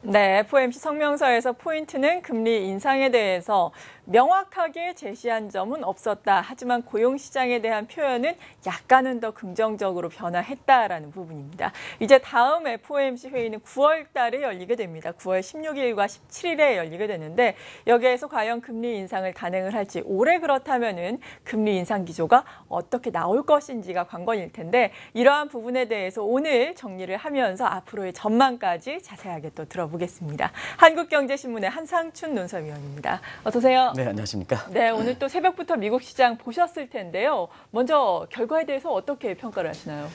네, FOMC 성명서에서 포인트는 금리 인상에 대해서 명확하게 제시한 점은 없었다. 하지만 고용시장에 대한 표현은 약간은 더 긍정적으로 변화했다라는 부분입니다. 이제 다음 FOMC 회의는 9월 달에 열리게 됩니다. 9월 16일과 17일에 열리게 되는데 여기에서 과연 금리 인상을 단행을 할지 올해 그렇다면은 금리 인상 기조가 어떻게 나올 것인지가 관건일 텐데 이러한 부분에 대해서 오늘 정리를 하면서 앞으로의 전망까지 자세하게 또 들어보겠습니다. 한국경제신문의 한상춘 논설위원입니다. 어서 오세요. 네, 안녕하십니까. 네, 오늘 또 새벽부터 미국 시장 보셨을 텐데요. 먼저 결과에 대해서 어떻게 평가를 하시나요?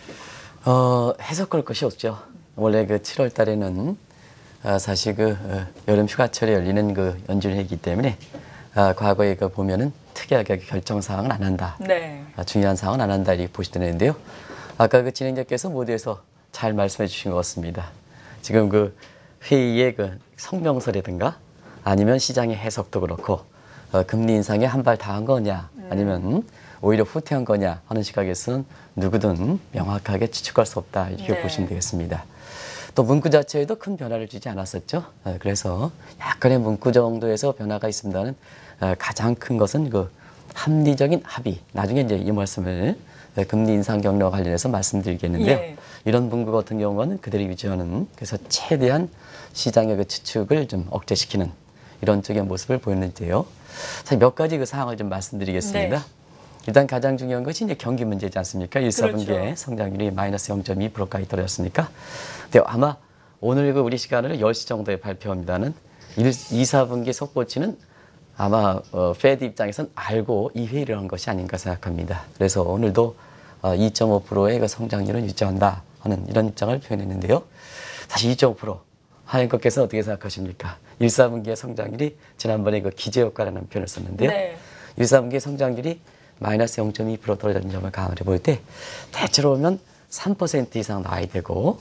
해석할 것이 없죠. 원래 그 7월 달에는 사실 여름 휴가철에 열리는 연준회의이기 때문에 과거에 보면은 특이하게 결정 사항은 안 한다. 네. 중요한 사항은 안 한다 이렇게 보시더랬는데요. 아까 진행자께서 모두에서 잘 말씀해 주신 것 같습니다. 지금 회의의 성명서라든가 아니면 시장의 해석도 그렇고 금리 인상에 한 발 다 한 거냐 아니면 오히려 후퇴한 거냐 하는 시각에서는 누구든 명확하게 추측할 수 없다 이렇게 보시면 되겠습니다. 또 문구 자체에도 큰 변화를 주지 않았었죠. 그래서 약간의 문구 정도에서 변화가 있습니다는 가장 큰 것은 합리적인 합의. 나중에 이제 이 말씀을 금리 인상 경로와 관련해서 말씀드리겠는데요. 예. 이런 문구 같은 경우는 그대로 유지하는 그래서 최대한 시장의 추측을 좀 억제시키는 이런 쪽의 모습을 보였는데요. 사실 몇 가지 사항을 좀 말씀드리겠습니다. 네. 일단 가장 중요한 것이 이제 경기 문제지 않습니까? 1, 4분기에 그렇죠. 성장률이 마이너스 0.2%까지 떨어졌으니까. 근데 아마 오늘 우리 시간으로 10시 정도에 발표합니다는 2, 4분기 속보치는 아마 페드 입장에서는 알고 이 회의를 한 것이 아닌가 생각합니다. 그래서 오늘도 2.5%의 성장률을 유지한다 하는 이런 입장을 표현했는데요. 사실 2.5% 하연님께서 어떻게 생각하십니까? 1, 4분기의 성장률이 지난번에 기저효과라는 표현을 썼는데요. 네. 1, 4분기의 성장률이 마이너스 0.2% 떨어진 점을 감안해 볼 때 대체로 보면 3% 이상 나와야 되고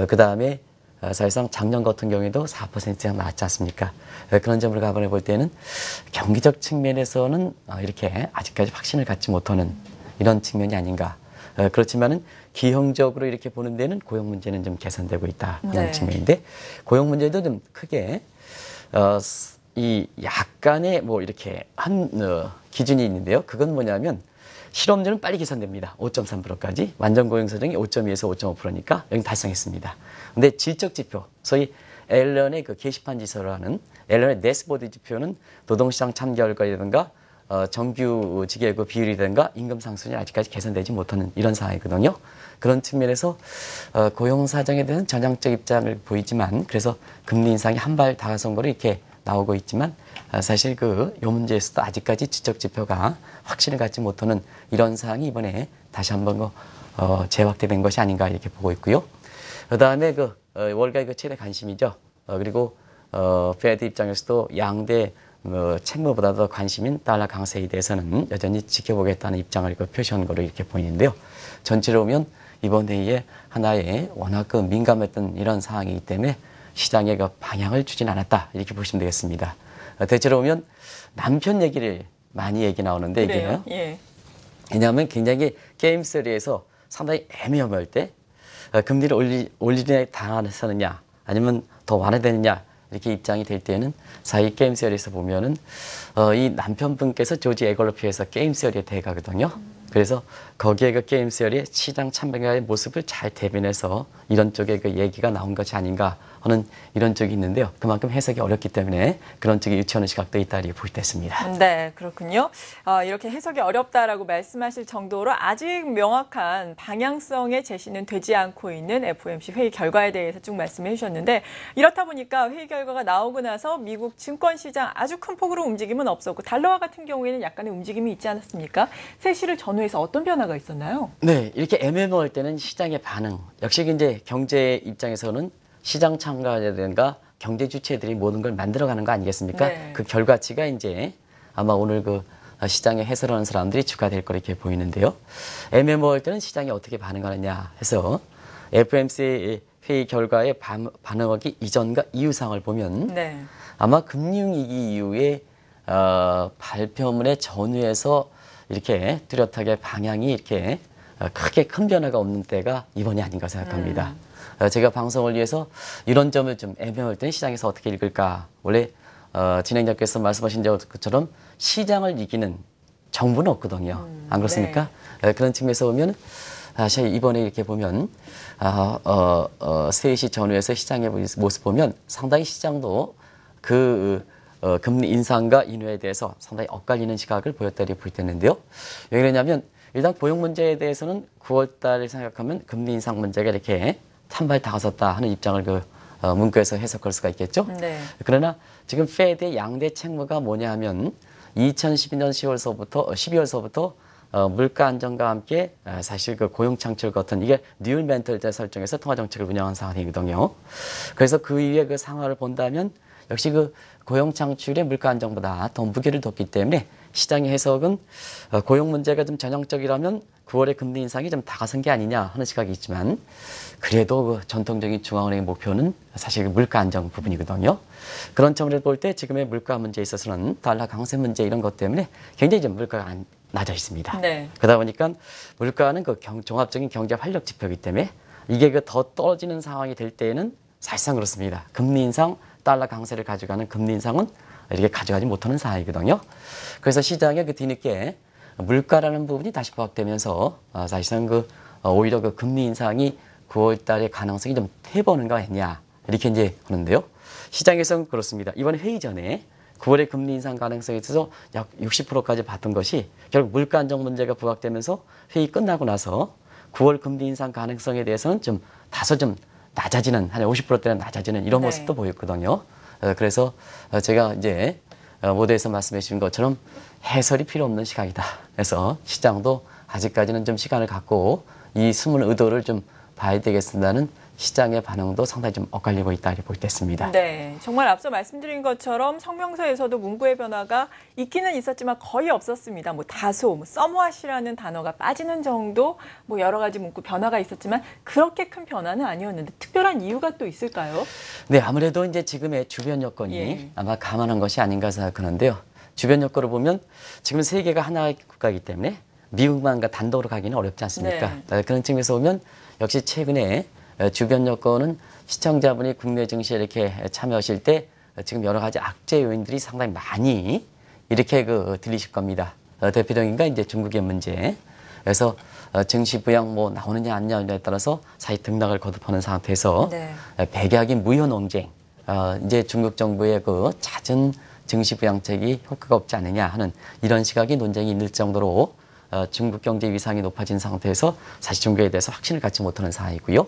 그 다음에 사실상 작년 같은 경우에도 4% 이상 나왔지 않습니까? 그런 점을 감안해 볼 때는 경기적 측면에서는 이렇게 아직까지 확신을 갖지 못하는 이런 측면이 아닌가. 그렇지만은 기형적으로 이렇게 보는 데는 고용 문제는 좀 개선되고 있다 하는 네. 측면인데 고용 문제도 좀 크게 이 약간의 이렇게 한 기준이 있는데요. 그건 뭐냐면 실업률은 빨리 개선됩니다. 5.3%까지. 완전 고용 사정이 5.2에서 5.5%니까 여기 달성했습니다. 근데 질적 지표, 소위 앨런의 게시판 지수로 하는 앨런의 데스보드 지표는 노동시장 참여율이라든가 정규 직의 비율이라든가 임금 상승이 아직까지 개선되지 못하는 이런 상황이거든요. 그런 측면에서 고용 사정에 대한 전향적 입장을 보이지만 그래서 금리 인상이 한 발 다가선 거로 이렇게 나오고 있지만 사실 요 문제에서도 아직까지 지적 지표가 확신을 갖지 못하는 이런 사항이 이번에 다시 한번 재확대된 것이 아닌가 이렇게 보고 있고요. 그 다음에 월가의 최대 관심이죠. 그리고 페드 입장에서도 양대 채무보다 더 관심인 달러 강세에 대해서는 여전히 지켜보겠다는 입장을 표시한 거로 이렇게 보이는데요. 전체로 보면 이번 회의에 하나의 워낙 민감했던 이런 상황이기 때문에 시장의 방향을 주진 않았다 이렇게 보시면 되겠습니다. 대체로 보면 남편 얘기를 많이 얘기 나오는데 그래요? 이게요. 예. 왜냐하면 굉장히 게임 시리에서 상당히 애매할 때 금리를 올리느냐 당하느냐 아니면 더 완화되느냐 이렇게 입장이 될 때는 사이 게임 시리에서 보면은 이 남편분께서 조지 에걸로피에서 게임 시리의 대가거든요. 그래서 거기에 게임 시리의 시장 참여자의 모습을 잘 대변해서 이런 쪽에 얘기가 나온 것이 아닌가 하는 이런 쪽이 있는데요. 그만큼 해석이 어렵기 때문에 그런 쪽에 유치하는 시각도 있다 이렇게 볼 때 있습니다. 네, 그렇군요. 이렇게 해석이 어렵다라고 말씀하실 정도로 아직 명확한 방향성의 제시는 되지 않고 있는 FOMC 회의 결과에 대해서 쭉 말씀해 주셨는데 이렇다 보니까 회의 결과가 나오고 나서 미국 증권시장 아주 큰 폭으로 움직임은 없었고 달러화 같은 경우에는 약간의 움직임이 있지 않았습니까? 세시를 전후해서 어떤 변화가 있었나요? 네, 이렇게 애매모호할 때는 시장의 반응. 역시 이제 경제 입장에서는 시장 참가자들과 경제 주체들이 모든 걸 만들어가는 거 아니겠습니까? 네. 그 결과치가 이제 아마 오늘 시장에 해설하는 사람들이 추가될 거로 이렇게 보이는데요. 애매모호할 때는 시장이 어떻게 반응하느냐 해서 FOMC 회의 결과에 반응하기 이전과 이후 상황을 보면 네. 아마 금융위기 이후에 발표문의 전후에서 이렇게 뚜렷하게 방향이 이렇게 크게 큰 변화가 없는 때가 이번이 아닌가 생각합니다. 제가 방송을 위해서 이런 점을 좀 애매할 때는 시장에서 어떻게 읽을까. 원래 진행자께서 말씀하신 것처럼 시장을 이기는 정부는 없거든요. 안 그렇습니까? 그런 측면에서 보면 사실 이번에 이렇게 보면 세시 전후에서 시장의 모습 보면 상당히 시장도 금리 인상과 인하에 대해서 상당히 엇갈리는 시각을 보였다고 보였는데요. 왜 그러냐면 일단 고용 문제에 대해서는 9월 달을 생각하면 금리 인상 문제가 이렇게 한발 다가섰다 하는 입장을 문구에서 해석할 수가 있겠죠. 네. 그러나 지금 페드의 양대 책무가 뭐냐 하면 2012년 12월서부터 물가 안정과 함께 사실 고용 창출 같은 이게 뉴얼 멘털제 설정해서 통화 정책을 운영한 상황이거든요. 그래서 그 이후에 상황을 본다면 역시 고용 창출의 물가 안정보다 더 무게를 뒀기 때문에 시장의 해석은 고용 문제가 좀 전형적이라면 9월의 금리 인상이 좀 다가선 게 아니냐 하는 시각이 있지만 그래도 전통적인 중앙은행의 목표는 사실 물가 안정 부분이거든요. 그런 점으로 볼 때 지금의 물가 문제에 있어서는 달러 강세 문제 이런 것 때문에 굉장히 좀 물가가 낮아 있습니다. 네. 그러다 보니까 물가는 종합적인 경제 활력 지표이기 때문에 이게 더 떨어지는 상황이 될 때에는 사실상 그렇습니다. 금리 인상, 달러 강세를 가져가는 금리 인상은 이렇게 가져가지 못하는 상황이거든요. 그래서 시장에 뒤늦게 물가라는 부분이 다시 부각되면서 사실상 오히려 금리 인상이 9월 달에 가능성이 좀 퇴보하는 거 아니냐 이렇게 이제 하는데요. 시장에서는 그렇습니다. 이번 회의 전에 9월에 금리 인상 가능성에 있어서 약 60%까지 봤던 것이 결국 물가 안정 문제가 부각되면서 회의 끝나고 나서 9월 금리 인상 가능성에 대해서는 다소 낮아지는 한 50%대는 낮아지는 이런 모습도 보였거든요. 그래서 제가 이제 모두에서 말씀해 주신 것처럼 해설이 필요 없는 시각이다. 그래서 시장도 아직까지는 좀 시간을 갖고 이 숨은 의도를 좀 봐야 되겠습니다는 시장의 반응도 상당히 좀 엇갈리고 있다 이렇게 볼 때 있습니다. 네, 정말 앞서 말씀드린 것처럼 성명서에서도 문구의 변화가 있기는 있었지만 거의 없었습니다. 다소 somewhat이라는 단어가 빠지는 정도 여러 가지 문구 변화가 있었지만 그렇게 큰 변화는 아니었는데 특별한 이유가 또 있을까요? 네, 아무래도 이제 지금의 주변 여건이 아마 감안한 것이 아닌가 생각하는데요. 주변 여건을 보면 지금 세계가 하나의 국가이기 때문에 미국만과 단독으로 가기는 어렵지 않습니까? 네. 그런 측면에서 보면 역시 최근에 주변 여건은 시청자분이 국내 증시에 이렇게 참여하실 때 지금 여러 가지 악재 요인들이 상당히 많이 이렇게 들리실 겁니다. 대표적인 게 이제 중국의 문제. 그래서 증시 부양 나오느냐 안 나오느냐에 따라서 사실 등락을 거듭하는 상태에서 백약인 무효 논쟁. 이제 중국 정부의 잦은 증시 부양책이 효과가 없지 않느냐 하는 이런 시각이 논쟁이 있을 정도로 중국 경제 위상이 높아진 상태에서 사실 중국에 대해서 확신을 갖지 못하는 상황이고요.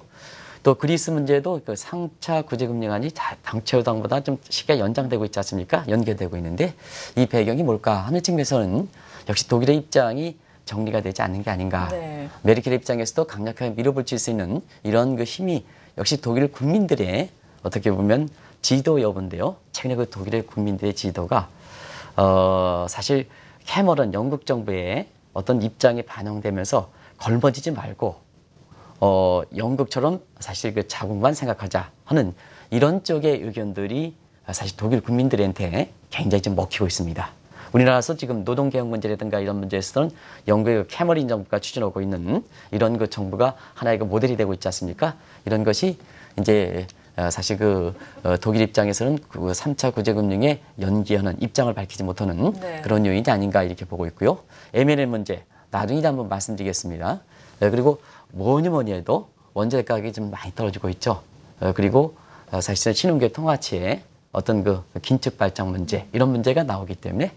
또 그리스 문제도 3차 구제금융안이 당초 예상보다 좀 시기가 연장되고 있지 않습니까? 연계되고 있는데 이 배경이 뭘까 하는 측면에서는 역시 독일의 입장이 정리가 되지 않는 게 아닌가. 네. 메르켈 입장에서도 강력하게 밀어붙일 수 있는 이런 힘이 역시 독일 국민들의 어떻게 보면 지도 여부인데요. 최근에 독일의 국민들의 지도가 사실 캐머런 영국 정부의 어떤 입장이 반영되면서 걸머지지 말고 영국처럼 사실 자국만 생각하자 하는 이런 쪽의 의견들이 사실 독일 국민들한테 굉장히 좀 먹히고 있습니다. 우리나라에서 지금 노동개혁 문제라든가 이런 문제에서는 영국의 캐머린 정부가 추진하고 있는 이런 정부가 하나의 모델이 되고 있지 않습니까? 이런 것이 이제 사실 독일 입장에서는 3차 구제금융에 연기하는 입장을 밝히지 못하는 그런 요인이 아닌가 이렇게 보고 있고요. M&A 문제 나중에 한번 말씀드리겠습니다. 그리고 뭐니 해도 원자재 가격이 좀 많이 떨어지고 있죠. 그리고 사실상 신흥계 통화치의 어떤 긴축 발장 문제 이런 문제가 나오기 때문에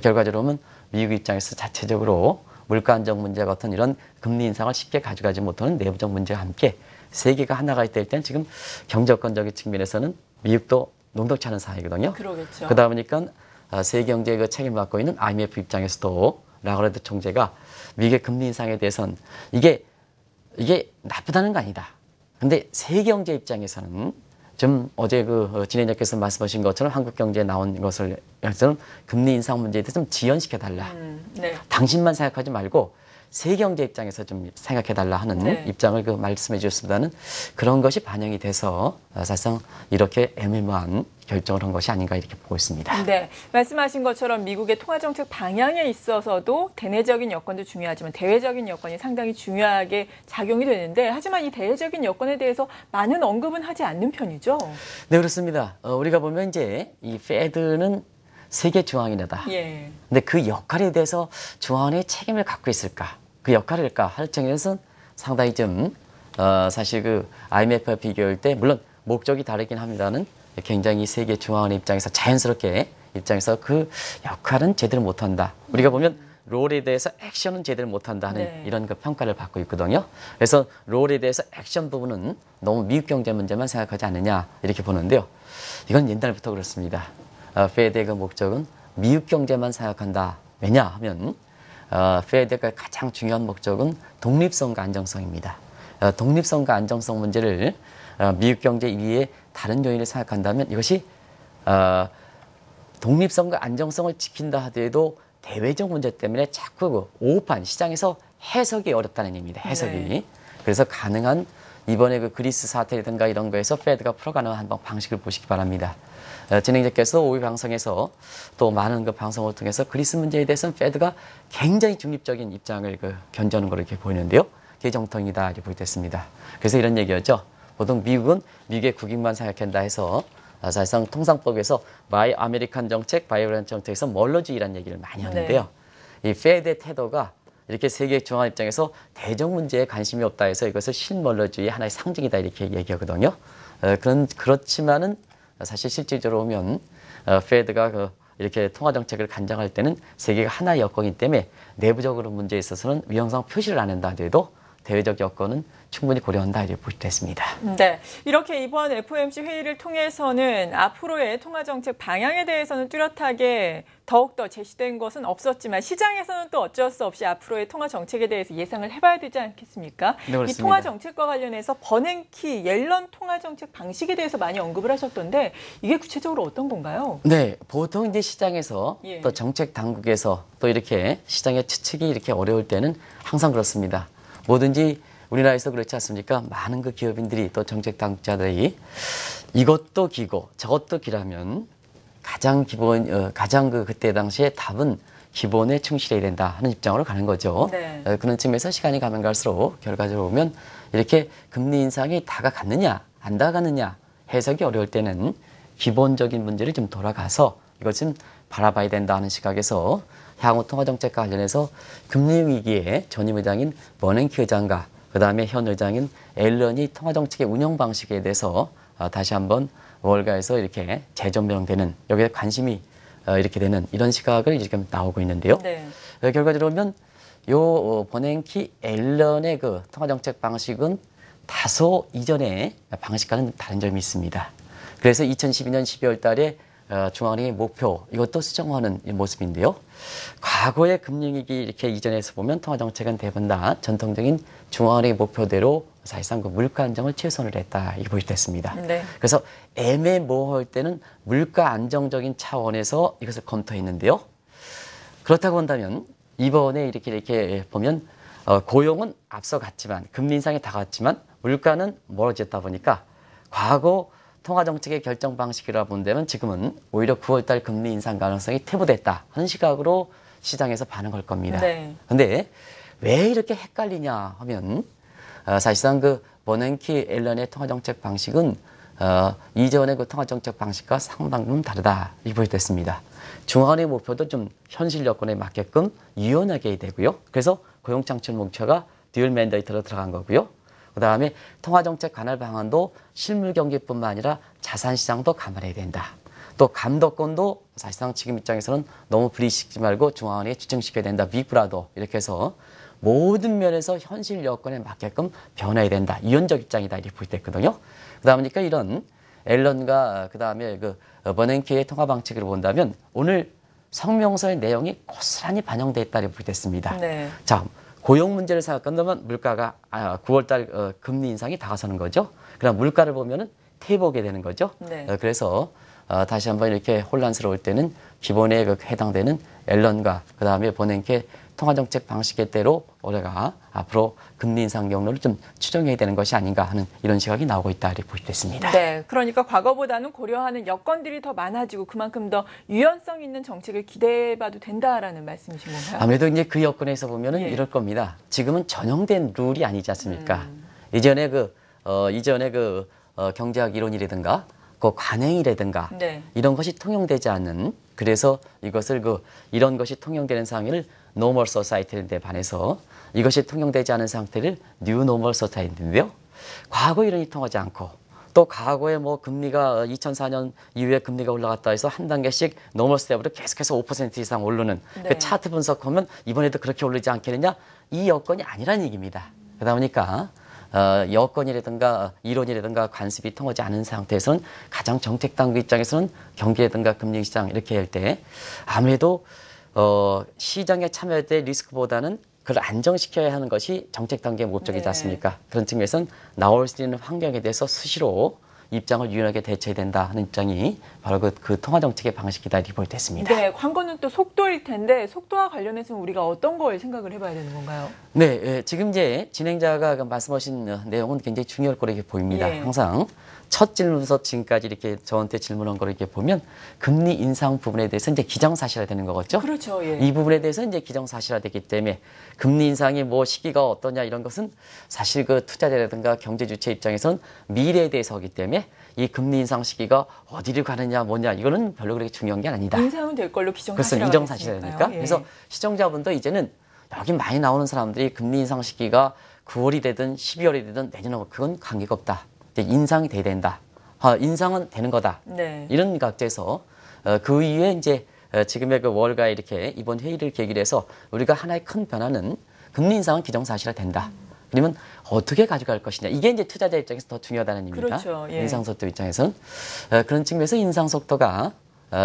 결과적으로 보면 미국 입장에서 자체적으로 물가 안정 문제 같은 이런 금리 인상을 쉽게 가져가지 못하는 내부적 문제와 함께 세계가 하나가 될 때는 지금 경제권적인 측면에서는 미국도 녹록치 않은 상황이거든요. 그러겠죠. 그러다 보니까 세계 경제의 책임을 맡고 있는 IMF 입장에서도 라가르드 총재가 미국의 금리 인상에 대해서는 이게 나쁘다는 거 아니다. 근데 세계 경제 입장에서는 좀 어제 진행자께서 말씀하신 것처럼 한국 경제에 나온 것을 금리 인상 문제에 대해서 좀 지연시켜 달라. 네. 당신만 생각하지 말고 세계 경제 입장에서 좀 생각해 달라 하는 입장을 말씀해 주셨습니다는 그런 것이 반영이 돼서 사실상 이렇게 애매모호한 결정을 한 것이 아닌가 이렇게 보고 있습니다. 네, 말씀하신 것처럼 미국의 통화정책 방향에 있어서도 대내적인 여건도 중요하지만 대외적인 여건이 상당히 중요하게 작용이 되는데 하지만 이 대외적인 여건에 대해서 많은 언급은 하지 않는 편이죠. 네, 그렇습니다. 우리가 보면 이제 이 페드는 세계 중앙인이다. 예. 근데 그 역할에 대해서 중앙은행이 책임을 갖고 있을까? 그 역할일까? 할 점에서는 상당히 좀 사실 그 IMF와 비교할 때 물론 목적이 다르긴 합니다는 굉장히 세계 중앙은행 입장에서 자연스럽게 입장에서 그 역할은 제대로 못한다. 우리가 보면 롤에 대해서 액션은 제대로 못한다 하는 네. 이런 그 평가를 받고 있거든요. 그래서 롤에 대해서 액션 부분은 너무 미국 경제 문제만 생각하지 않느냐 이렇게 보는데요. 이건 옛날부터 그렇습니다. 페드의 그 목적은 미국 경제만 생각한다. 왜냐하면 페드가 가장 중요한 목적은 독립성과 안정성입니다. 독립성과 안정성 문제를 미국 경제 위에 다른 요인을 생각한다면 이것이 독립성과 안정성을 지킨다 하더라도 대외적 문제 때문에 자꾸 그 오판 시장에서 해석이 어렵다는 얘기입니다. 해석이. 네. 그래서 가능한 이번에 그 그리스 사태든가 이런 거에서 페드가 풀어가는 한 방식을 보시기 바랍니다. 진행자께서 오후 방송에서 또 많은 그 방송을 통해서 그리스 문제에 대해서는 페드가 굉장히 중립적인 입장을 견지하는 걸로 이렇게 보이는데요. 그게 정통이다 이렇게 보겠습니다. 그래서 이런 얘기였죠. 보통 미국은 미국의 국익만 생각한다 해서 사실상 통상법에서 바이 아메리칸 정책, 바이오렌트 정책에서 멀러주의라는 얘기를 많이 하는데요. 이 페드의 태도가 이렇게 세계 중앙 입장에서 대중 문제에 관심이 없다 해서 이것을 신멀러주의의 하나의 상징이다 이렇게 얘기하거든요. 그렇지만은 사실 실질적으로 보면 페드가 이렇게 통화 정책을 간장할 때는 세계가 하나의 여건이기 때문에 내부적으로 문제에 있어서는 위험성 표시를 안 한다 하더라도 대외적 여건은 충분히 고려한다 이렇게 보시됐습니다. 네, 이렇게 이번 FOMC 회의를 통해서는 앞으로의 통화정책 방향에 대해서는 뚜렷하게 더욱더 제시된 것은 없었지만 시장에서는 또 어쩔 수 없이 앞으로의 통화정책에 대해서 예상을 해봐야 되지 않겠습니까? 네, 그렇습니다. 이 통화정책과 관련해서 버냉키, 옐런 통화정책 방식에 대해서 많이 언급을 하셨던데 이게 구체적으로 어떤 건가요? 네, 보통 이제 시장에서 예. 또 정책 당국에서 또 이렇게 시장의 추측이 이렇게 어려울 때는 항상 그렇습니다. 뭐든지 우리나라에서 그렇지 않습니까? 많은 그 기업인들이 또 정책 당국자들이 이것도 기고 저것도 기라면 가장 그때 당시에 답은 기본에 충실해야 된다 하는 입장으로 가는 거죠. 네. 그런 측면에서 시간이 가면 갈수록 결과적으로 보면 이렇게 금리 인상이 다가갔느냐 안 다가갔느냐 해석이 어려울 때는 기본적인 문제를 좀 돌아가서 이것은 바라봐야 된다 하는 시각에서 향후 통화정책과 관련해서 금융위기에 전임 의장인 버냉키 의장과 그다음에 현 의장인 앨런이 통화정책의 운영 방식에 대해서 다시 한번 월가에서 이렇게 재조명되는 여기에 관심이 이렇게 되는 이런 시각을 이렇게 나오고 있는데요. 네. 결과적으로 보면 요 버냉키 앨런의 그 통화정책 방식은 다소 이전의 방식과는 다른 점이 있습니다. 그래서 2012년 12월 달에 중앙은행의 목표 이것도 수정하는 모습인데요. 과거의 금융위기 이렇게 이전에서 보면 통화정책은 대부분 다 전통적인 중앙은행의 목표대로 사실상 그 물가 안정을 최선을 했다 이렇게 보시됐습니다. 네. 그래서 애매모호할 때는 물가 안정적인 차원에서 이것을 검토했는데요. 그렇다고 한다면 이번에 이렇게 보면 고용은 앞서갔지만 금리 인상이 다가왔지만 물가는 멀어졌다 보니까 과거 통화정책의 결정 방식이라 본다면 지금은 오히려 9월달 금리 인상 가능성이 퇴보됐다 하는 시각으로 시장에서 반응할 겁니다. 그런데 네. 왜 이렇게 헷갈리냐 하면 사실상 그 버냉키 앨런의 통화정책 방식은 이전의 그 통화정책 방식과 상당히 다르다 이렇게 보여졌습니다. 중앙은행 목표도 좀 현실 여건에 맞게끔 유연하게 되고요. 그래서 고용창출 목표가 듀얼 맨데이트로 들어간 거고요. 그다음에 통화정책 관할 방안도 실물 경기뿐만 아니라 자산시장도 감안해야 된다. 또 감독권도 사실상 지금 입장에서는 너무 불이시키지 말고 중앙은행에 주증시켜야 된다. 빅브라더 이렇게 해서 모든 면에서 현실 여건에 맞게끔 변해야 된다. 유연적 입장이다 이렇게 보였거든요. 그러니까 이런 앨런과 그다음에 그 버냉키의 통화 방식을 본다면 오늘 성명서의 내용이 고스란히 반영돼 있다 이렇게 보였습니다. 네. 자, 고용 문제를 생각한다면 물가가 9월달 금리 인상이 다가서는 거죠. 그럼 물가를 보면은 퇴보게 되는 거죠. 네. 그래서 다시 한번 이렇게 혼란스러울 때는 기본에 해당되는 앨런과 그 다음에 버냉키의 통화정책 방식의 대로 우리가 앞으로 금리 인상 경로를 좀 추정해야 되는 것이 아닌가 하는 이런 시각이 나오고 있다 이렇게 볼 수 있습니다. 네, 그러니까 과거보다는 고려하는 여건들이 더 많아지고 그만큼 더 유연성 있는 정책을 기대해봐도 된다라는 말씀이신 건가요? 아무래도 이제 그 여건에서 보면은 예. 이럴 겁니다. 지금은 전형된 룰이 아니지 않습니까? 이전에 경제학 이론이라든가 그 관행이라든가 네. 이런 것이 통용되지 않는 그래서 이것을 이런 것이 통용되는 상황을 노멀 소사이티인데 반해서 이것이 통용되지 않은 상태를 뉴 노멀 소사이티인데요. 과거 이론이 통하지 않고 또 과거에 뭐 금리가 2004년 이후에 금리가 올라갔다 해서 한 단계씩 노멀 스텝으로 계속해서 5% 이상 오르는 네. 그 차트 분석하면 이번에도 그렇게 오르지 않겠느냐 이 여건이 아니라는 얘기입니다. 그러다 보니까 여건이라든가 이론이라든가 관습이 통하지 않은 상태에서는 가장 정책 당국 입장에서는 경기라든가 금융 시장 이렇게 할 때 아무래도 시장에 참여할 때 리스크보다는 그걸 안정시켜야 하는 것이 정책 단계의 목적이지 네. 않습니까? 그런 측면에서는 나올 수 있는 환경에 대해서 수시로 입장을 유연하게 대처해야 된다 하는 입장이 바로 그 통화정책의 방식이다 이렇게 볼 때 있습니다. 네, 관건은 또 속도일 텐데 속도와 관련해서는 우리가 어떤 걸 생각을 해봐야 되는 건가요? 네, 지금 이제 진행자가 말씀하신 내용은 굉장히 중요할 거로 이렇게 보입니다. 예. 항상 첫 질문부터 지금까지 이렇게 저한테 질문한 거를 이렇게 보면 금리 인상 부분에 대해서 이제 기정사실화 되는 거겠죠? 그렇죠. 예. 이 부분에 대해서 이제 기정사실화 되기 때문에 금리 인상이 뭐 시기가 어떠냐 이런 것은 사실 그 투자자라든가 경제 주체 입장에서는 미래에 대해서 하기 때문에 이 금리 인상 시기가 어디를 가느냐 뭐냐 이거는 별로 그렇게 중요한 게 아니다. 인상은 될 걸로 그렇습니다. 기정사실화가 이정사실화니까. 됐으니까요. 예. 그래서 시청자분도 이제는 여기 많이 나오는 사람들이 금리 인상 시기가 9월이 되든 12월이 되든 내년에 그건 관계가 없다. 이제 인상이 돼야 된다. 인상은 되는 거다. 네. 이런 각도에서 그 이후에 이제 지금의 그 월가 이렇게 이번 회의를 계기로 해서 우리가 하나의 큰 변화는 금리 인상은 기정사실화 된다. 그러면 어떻게 가져갈 것이냐. 이게 이제 투자자 입장에서 더 중요하다는 의미입니다. 그렇죠. 예. 인상 속도 입장에서는. 그런 측면에서 인상 속도가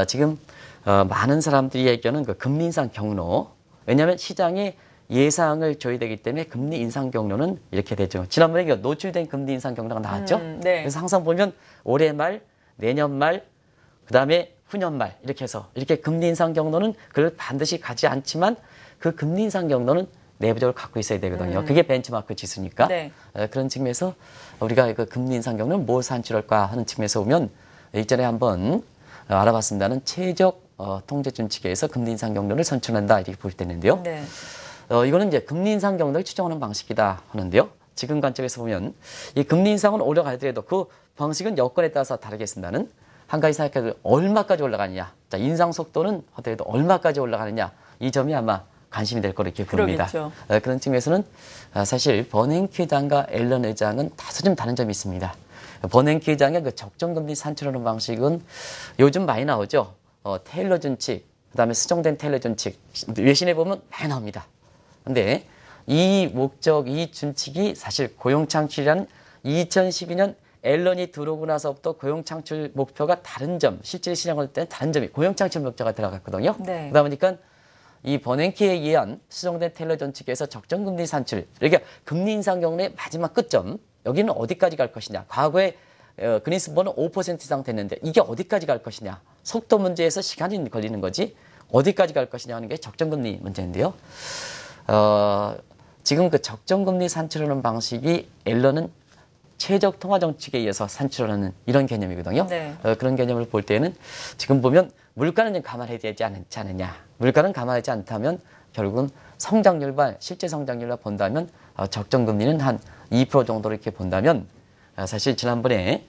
지금 많은 사람들이 얘기하는 그 금리 인상 경로. 왜냐하면 시장에 예상을 줘야 되기 때문에 금리 인상 경로는 이렇게 되죠. 지난번에 노출된 금리 인상 경로가 나왔죠. 네. 그래서 항상 보면 올해 말, 내년 말, 그다음에 후년 말 이렇게 해서 이렇게 금리 인상 경로는 그걸 반드시 가지 않지만 그 금리 인상 경로는 내부적으로 갖고 있어야 되거든요. 그게 벤치마크 지수니까. 네. 그런 측면에서 우리가 그 금리 인상 경로는 뭘 산출할까 하는 측면에서 보면 일전에 한번 알아봤습니다는 최적 통제 준칙에서 금리 인상 경로를 선출한다 이렇게 볼 때는데요. 네. 이거는 이제 금리 인상 경로를 추정하는 방식이다 하는데요. 지금 관점에서 보면 이 금리 인상은 올라가더라도 그 방식은 여건에 따라서 다르겠습니다는 한 가지 생각해도 얼마까지 올라가느냐. 자, 인상 속도는 하더라도 얼마까지 올라가느냐. 이 점이 아마 관심이 될 거로 이렇게 보입니다. 그러겠죠. 그런 측면에서는 사실 버냉키 의장과 앨런 의장은 다소 좀 다른 점이 있습니다. 버냉키 의장의 그 적정금리 산출하는 방식은 요즘 많이 나오죠. 테일러 준칙, 그다음에 수정된 테일러 준칙 외신에 보면 많이 나옵니다. 근데 이 목적, 이 준칙이 사실 고용창출이라는 2012년 앨런이 들어오고 나서부터 고용창출 목표가 다른 점, 실제 시장을 볼 때는 다른 점이 고용창출 목표가 들어갔거든요. 네. 그러다 보니까 이 버냉키에 의한 수정된 테일러 준칙에서 적정금리 산출, 그러니까 금리 인상 경로의 마지막 끝점, 여기는 어디까지 갈 것이냐. 과거에 그린스본은 5% 이상 됐는데 이게 어디까지 갈 것이냐. 속도 문제에서 시간이 걸리는 거지 어디까지 갈 것이냐 하는 게 적정금리 문제인데요. 지금 그 적정금리 산출하는 방식이 앨런은 최적 통화정책에 의해서 산출하는 이런 개념이거든요. 네. 그런 개념을 볼 때는 지금 보면 물가는 좀 감안해야 되지 않느냐. 물가는 감안하지 않다면 결국은 성장률과 실제 성장률과 본다면 적정금리는 한 2% 정도로 이렇게 본다면 사실 지난번에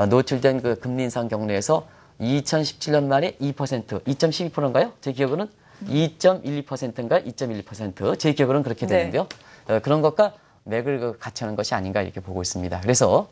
노출된 그 금리 인상 경로에서 2017년 말에 2%, 2.12%인가요? 제 기억으로는 2.12%인가 2.1%. 제 기억으로는 그렇게 되는데요. 그런 것과 맥을 같이 하는 것이 아닌가 이렇게 보고 있습니다. 그래서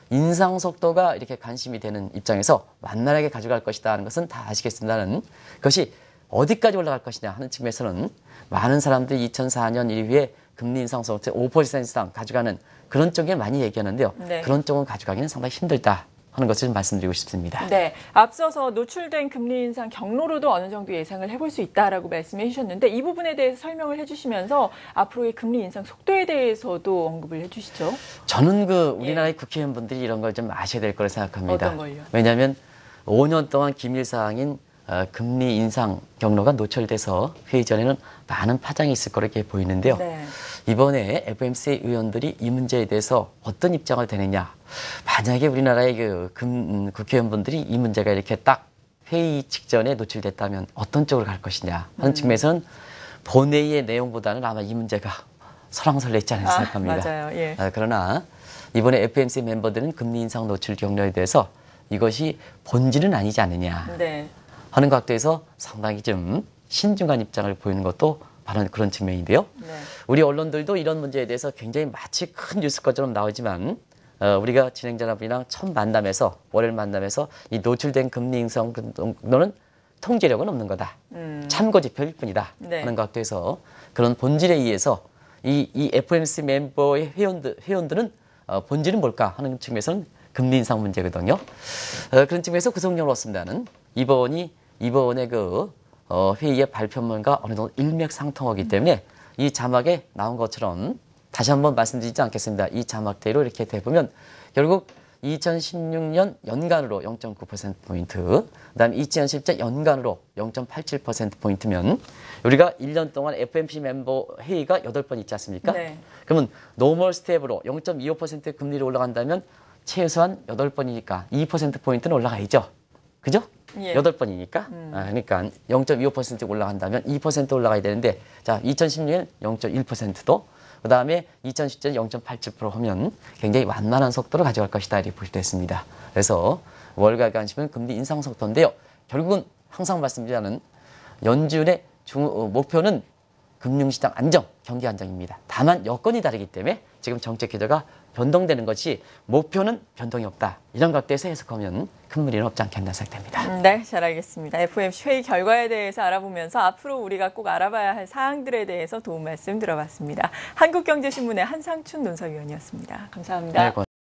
인상 속도가 이렇게 관심이 되는 입장에서 완만하게 가져갈 것이다 하는 것은 다 아시겠습니다는 그것이 어디까지 올라갈 것이냐 하는 측면에서는 많은 사람들이 2004년 이후에 금리 인상 속도 5% 이상 가져가는 그런 쪽에 많이 얘기하는데요. 네. 그런 쪽은 가져가기는 상당히 힘들다 하는 것을 좀 말씀드리고 싶습니다. 네, 앞서서 노출된 금리 인상 경로로도 어느 정도 예상을 해볼 수 있다라고 말씀해 주셨는데 이 부분에 대해서 설명을 해주시면서 앞으로의 금리 인상 속도에 대해서도 언급을 해주시죠. 저는 그 우리나라의 국회의원분들이 이런 걸 좀 아셔야 될 거라 생각합니다. 어떤 걸요? 왜냐하면 5년 동안 기밀사항인 금리 인상 경로가 노출돼서 회의 전에는 많은 파장이 있을 거로 이렇게 보이는데요. 네. 이번에 FOMC 의원들이 이 문제에 대해서 어떤 입장을 대느냐. 만약에 우리나라의 국회의원분들이 이 문제가 이렇게 딱 회의 직전에 노출됐다면 어떤 쪽으로 갈 것이냐 하는 측면에서는 본회의의 내용보다는 아마 이 문제가 설왕설래있지 않을까 생각합니다. 맞아요. 예. 그러나 이번에 FOMC 멤버들은 금리 인상 노출 경로에 대해서 이것이 본질은 아니지 않느냐 네. 하는 각도에서 상당히 좀 신중한 입장을 보이는 것도 바로 그런 측면인데요. 네. 우리 언론들도 이런 문제에 대해서 굉장히 마치 큰 뉴스 것처럼 나오지만 우리가 진행자분이랑 첫 만남에서 월요일 만남에서 이 노출된 금리 인상 정도는 통제력은 없는 거다. 참고 지표일 뿐이다. 네. 하는 각도에서 그런 본질에 의해서 이 FOMC 멤버의 회원들은 본질은 뭘까 하는 측면에서는 금리 인상 문제거든요. 그런 측면에서 구성력을 얻습니다는 이번의 회의의 발표문과 어느 정도 일맥상통하기 때문에 이 자막에 나온 것처럼 다시 한번 말씀드리지 않겠습니다. 이 자막대로 이렇게 돼보면 결국 2016년 연간으로 0.9%포인트, 그다음에 2017년 연간으로 0.87%포인트면 우리가 1년 동안 FOMC 멤버 회의가 8번 있지 않습니까? 네. 그러면 노멀 스텝으로 0.25% 금리로 올라간다면 최소한 8번이니까 2%포인트는 올라가야죠. 그죠? 예. 8번이니까. 그러니까 0.25% 올라간다면 2% 올라가야 되는데, 자, 2016년 0.1%도, 그 다음에 2017년 0.87% 하면 굉장히 완만한 속도로 가져갈 것이다. 이렇게 보실 수 있습니다. 그래서 월가의 관심은 금리 인상 속도인데요. 결국은 항상 말씀드리자는 연준의 목표는 금융시장 안정, 경기 안정입니다. 다만 여건이 다르기 때문에 지금 정책 기조가 변동되는 것이 목표는 변동이 없다. 이런 각도에서 해석하면 큰 무리는 없지 않겠나 생각됩니다. 네, 잘 알겠습니다. FOMC 회의 결과에 대해서 알아보면서 앞으로 우리가 꼭 알아봐야 할 사항들에 대해서 도움 말씀 들어봤습니다. 한국경제신문의 한상춘 논설위원이었습니다. 감사합니다. 네,